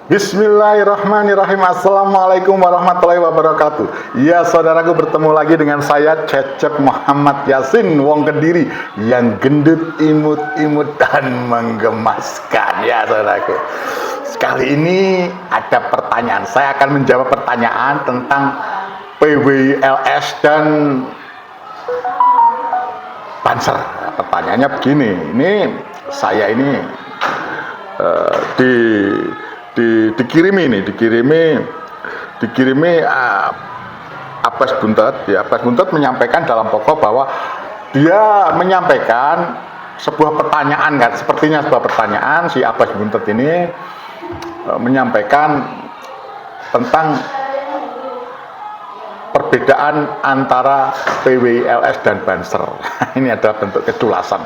Bismillahirrahmanirrahim. Assalamualaikum warahmatullahi wabarakatuh. Ya saudaraku, bertemu lagi dengan saya Cecep Muhammad Yasin Wong Kediri, yang gendut, imut-imut dan menggemaskan. Ya saudaraku, sekali ini ada pertanyaan. Saya akan menjawab pertanyaan tentang PWILS dan Banser. Pertanyaannya begini, ini saya ini dikirimi Abbas Buntet. Ya, Abbas Buntet menyampaikan dalam pokok bahwa dia menyampaikan sebuah pertanyaan, kan, sepertinya sebuah pertanyaan. Si Abbas Buntet ini menyampaikan tentang perbedaan antara PWILS dan Banser. Ini adalah bentuk keculasan.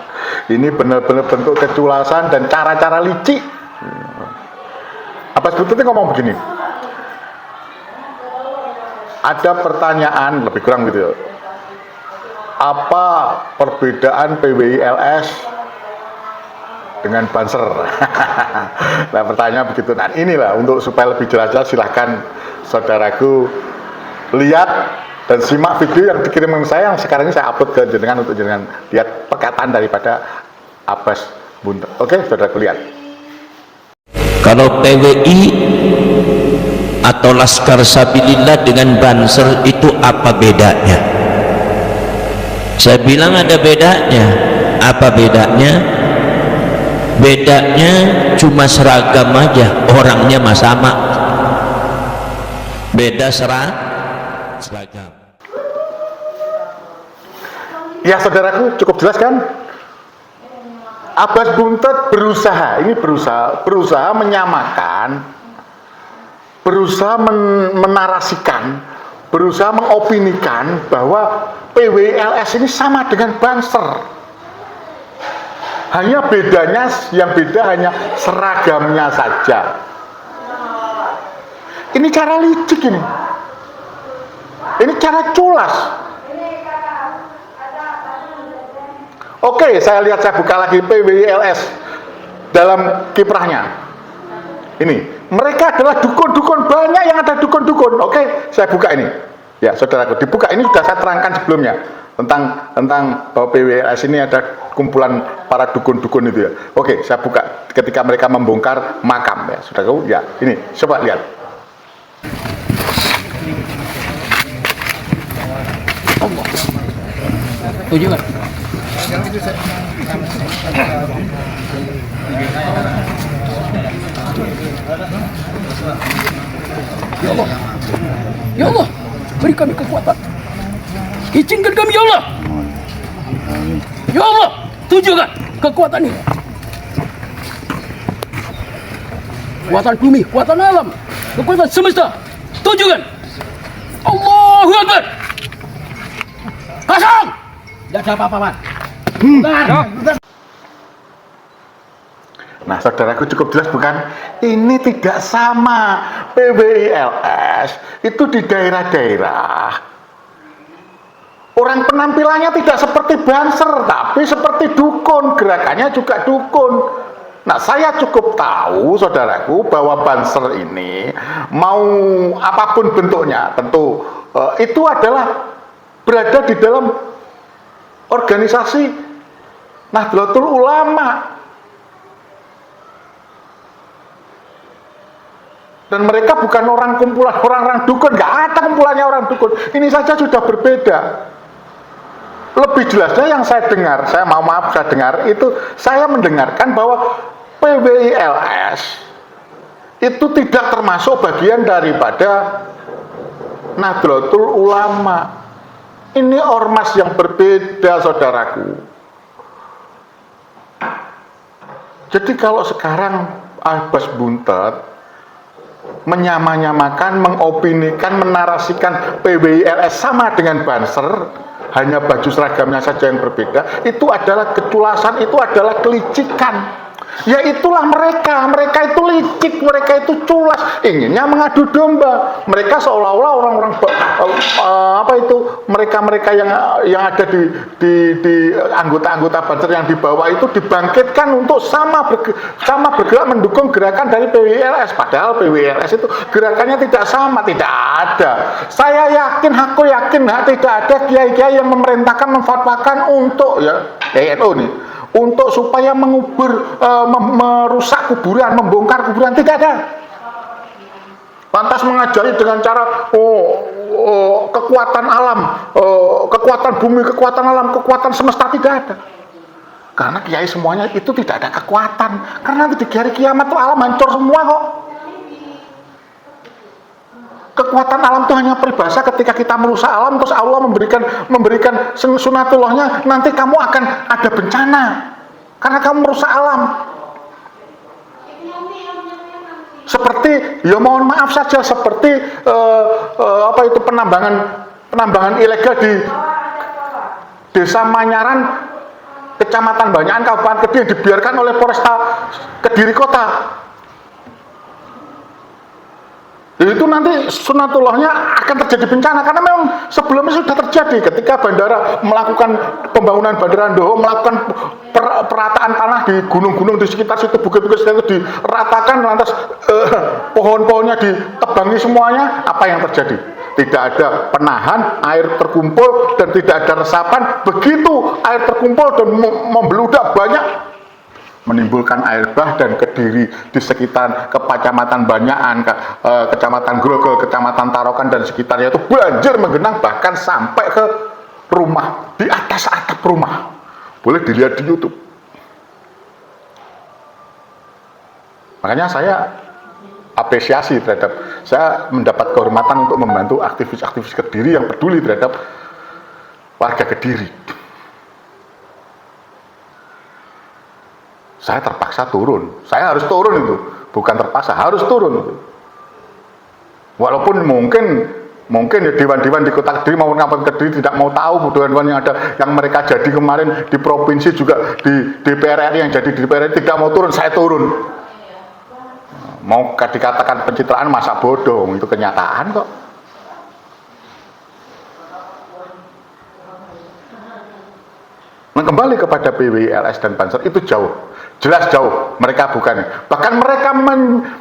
Ini benar-benar bentuk keculasan dan cara-cara licik. Abbas Buntet ngomong begini, ada pertanyaan lebih kurang gitu, apa perbedaan PWILS dengan Banser? Nah, pertanyaan begitu. Nah, inilah untuk supaya lebih jelas, silahkan saudaraku lihat dan simak video yang dikirim saya, yang sekarang ini saya upload ke jenengan untuk jenengan lihat perkataan daripada Abbas Buntet. Oke, saudaraku lihat. Kalau PWI atau Laskar Sabilillah dengan Banser itu apa bedanya? Saya bilang ada bedanya. Apa bedanya? Bedanya cuma seragam aja, orangnya mah sama. Beda seragam. Ya saudaraku, cukup jelas kan? Abbas Buntet berusaha menyamakan, berusaha menarasikan, berusaha mengopinikan bahwa PWILS ini sama dengan Banser. Hanya bedanya, yang beda hanya seragamnya saja. Ini cara licik ini. Ini cara culas. Oke, saya buka lagi PWILS dalam kiprahnya. Ini, mereka adalah dukun-dukun, banyak yang ada dukun-dukun. Oke, saya buka ini. Ya, saudaraku, dibuka. Ini sudah saya terangkan sebelumnya tentang bahwa PWILS ini ada kumpulan para dukun-dukun itu ya. Oke, saya buka ketika mereka membongkar makam ya, saudaraku. Ya, ini coba lihat. Allah. Tujuh kan? Ya Allah, ya Allah, beri kami kekuatan. Izinkan kami ya Allah. Ya Allah, tunjukkan kekuatan ini. Kekuatan bumi, kekuatan alam, kekuatan semesta. Tunjukkan. Allahu Akbar. Kosong. Tidak ada apa-apa, Pak. Nah, saudaraku, cukup jelas bukan? Ini tidak sama. PWILS itu di daerah-daerah, orang penampilannya tidak seperti Banser, tapi seperti dukun, gerakannya juga dukun. Nah, saya cukup tahu, saudaraku, bahwa Banser ini mau apapun bentuknya, tentu itu adalah berada di dalam organisasi Nahdlatul Ulama, dan mereka bukan kumpulan orang dukun. Nggak ada kumpulannya orang dukun. Ini saja sudah berbeda. Lebih jelasnya yang saya dengar, saya dengar itu, saya mendengarkan bahwa PWILS itu tidak termasuk bagian daripada Nahdlatul Ulama. Ini ormas yang berbeda, saudaraku. Jadi kalau sekarang Abbas Buntet menyamakan, mengopinikan, menarasikan PWILS sama dengan Banser, hanya baju seragamnya saja yang berbeda, itu adalah keculasan, itu adalah kelicikan. Ya itulah mereka itu licik. licik, mereka itu culas, inginnya mengadu domba. Mereka seolah-olah orang-orang mereka yang ada di anggota-anggota Banser yang di bawah itu dibangkitkan untuk sama bergerak mendukung gerakan dari PWILS. Padahal PWILS itu gerakannya tidak sama, tidak ada. Saya yakin, aku yakin, tidak ada kiai-kiai yang memerintahkan, memfatwakan untuk NU nih, untuk supaya mengubur, merusak kuburan, membongkar kuburan, tidak ada. Lantas mengajari dengan cara kekuatan alam, kekuatan bumi, kekuatan alam, kekuatan semesta, tidak ada. Karena kiai semuanya itu tidak ada kekuatan. Karena nanti di hari kiamat tuh alam hancur semua kok. Kekuatan alam itu hanya peribahasa ketika kita merusak alam, terus Allah memberikan sunatullahnya, nanti kamu akan ada bencana karena kamu merusak alam. Seperti, ya mohon maaf saja, seperti penambangan ilegal di Desa Manyaran, Kecamatan Banyakan, Kabupaten Kediri, yang dibiarkan oleh Polresta Kediri Kota. Itu nanti sunatullahnya akan terjadi bencana, karena memang sebelumnya sudah terjadi ketika bandara melakukan pembangunan Bandara Ndoho, melakukan perataan tanah di gunung-gunung di sekitar situ, bukit-bukit itu diratakan, lantas pohon-pohonnya ditebangi semuanya. Apa yang terjadi? Tidak ada penahan, air terkumpul dan tidak ada resapan. Begitu air terkumpul dan membeludak banyak, menimbulkan air bah, dan Kediri di sekitar Kecamatan Banyakan, Kecamatan Grogol, Kecamatan Tarokan dan sekitarnya itu banjir menggenang, bahkan sampai ke rumah, di atas atap rumah. Boleh dilihat di YouTube. Makanya saya apresiasi terhadap, saya mendapat kehormatan untuk membantu aktivis-aktivis Kediri yang peduli terhadap warga Kediri. Saya terpaksa turun, saya harus turun itu, bukan terpaksa, harus turun itu. Walaupun mungkin ya dewan-dewan di Kota Kediri maupun Kabupaten Kediri tidak mau tahu dewan-dewan yang ada, yang mereka jadi kemarin di provinsi juga, di DPR RI yang jadi di DPR RI tidak mau turun, saya turun. Mau dikatakan pencitraan, masa bodoh, itu kenyataan kok. Nah, kembali kepada PWILS dan Banser, itu jauh, jelas jauh, mereka bukan. Bahkan mereka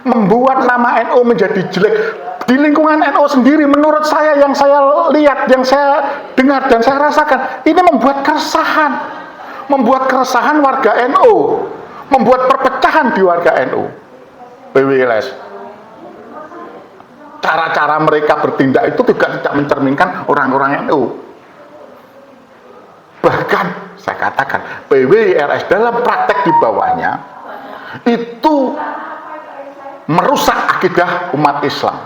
membuat nama NU menjadi jelek. Di lingkungan NU sendiri, menurut saya, yang saya lihat, yang saya dengar dan saya rasakan, ini membuat keresahan warga NU, membuat perpecahan di warga NU. PWILS, cara-cara mereka bertindak itu tidak mencerminkan orang-orang NU. Bahkan saya katakan PWILS dalam praktek di bawahnya itu merusak akidah umat Islam,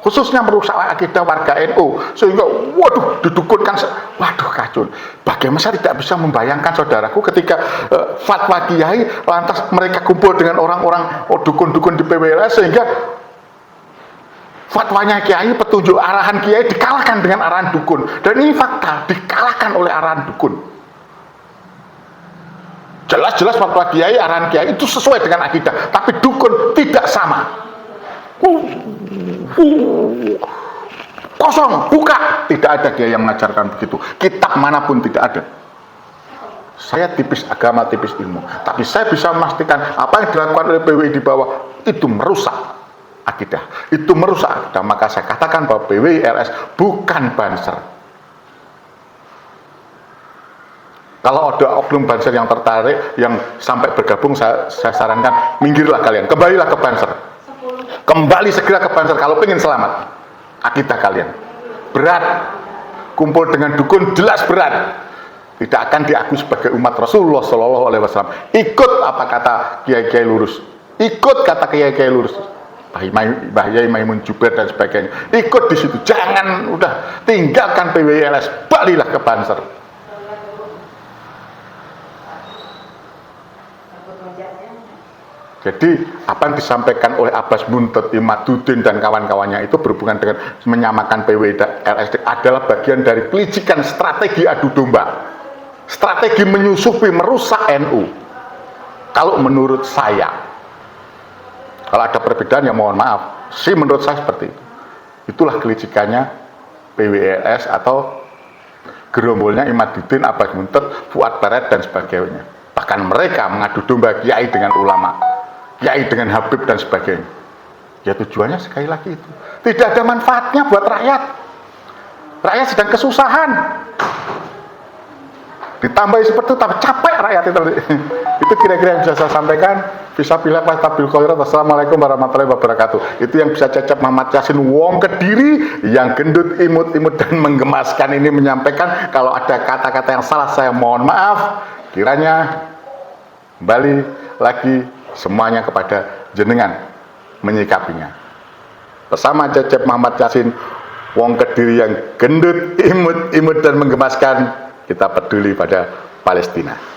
khususnya merusak akidah warga NU, sehingga waduh didukunkan, waduh kacau. Bagaimana saya tidak bisa membayangkan, saudaraku, ketika fatwa kiai lantas mereka kumpul dengan orang-orang dukun-dukun di PWILS, sehingga fatwanya kiai, petunjuk arahan kiai dikalahkan dengan arahan dukun. Dan ini fakta, dikalahkan oleh arahan dukun. Jelas-jelas fatwa kiai, arahan kiai itu sesuai dengan akidah, tapi dukun tidak sama. Kosong, buka, tidak ada kiai yang mengajarkan begitu. Kitab manapun tidak ada. Saya tipis agama, tipis ilmu, tapi saya bisa memastikan apa yang dilakukan oleh PWI di bawah itu merusak akidah, itu merusak akidah. Maka saya katakan bahwa PWILS bukan Banser. Kalau ada oknum Banser yang tertarik, yang sampai bergabung, saya sarankan minggirlah kalian, kembalilah ke Banser, kembali segera ke Banser kalau ingin selamat. Akidah kalian berat, kumpul dengan dukun jelas berat, tidak akan diakui sebagai umat Rasulullah Shallallahu Alaihi Wasallam. Ikut apa kata kiai-kiai lurus, ikut kata kiai-kiai lurus, Mbah Yai Maimun Jubair dan sebagainya, ikut di situ. Jangan udah tinggalkan PWILS, balilah ke Banser. Jadi apa yang disampaikan oleh Abbas Muntet, Imaduddin dan kawan-kawannya itu berhubungan dengan menyamakan PWILS adalah bagian dari pelicikan strategi adu domba, strategi menyusupi, merusak NU. Kalau menurut saya, Kalau ada perbedaan ya mohon maaf. Sih menurut saya seperti itu. Itulah kelicikannya PWLS atau gerombolnya Imaduddin, Abbas Muntet, Fuad Barat dan sebagainya. Bahkan mereka mengadu domba kiai dengan ulama, kiai dengan Habib dan sebagainya. Ya tujuannya sekali lagi itu. Tidak ada manfaatnya buat rakyat. Rakyat sedang kesusahan. Ditambahi seperti itu, tapi capek rakyat itu. Itu kira-kira yang bisa saya sampaikan. Fisabilillah wastabil khairat. Wassalamualaikum warahmatullahi wabarakatuh. Itu yang bisa Cecep Muhammad Yasin Wong Kediri yang gendut, imut-imut dan menggemaskan ini menyampaikan. Kalau ada kata-kata yang salah saya mohon maaf. Kiranya kembali lagi semuanya kepada jenengan menyikapinya. Bersama Cecep Muhammad Yasin Wong Kediri yang gendut, imut-imut dan menggemaskan, kita peduli pada Palestina.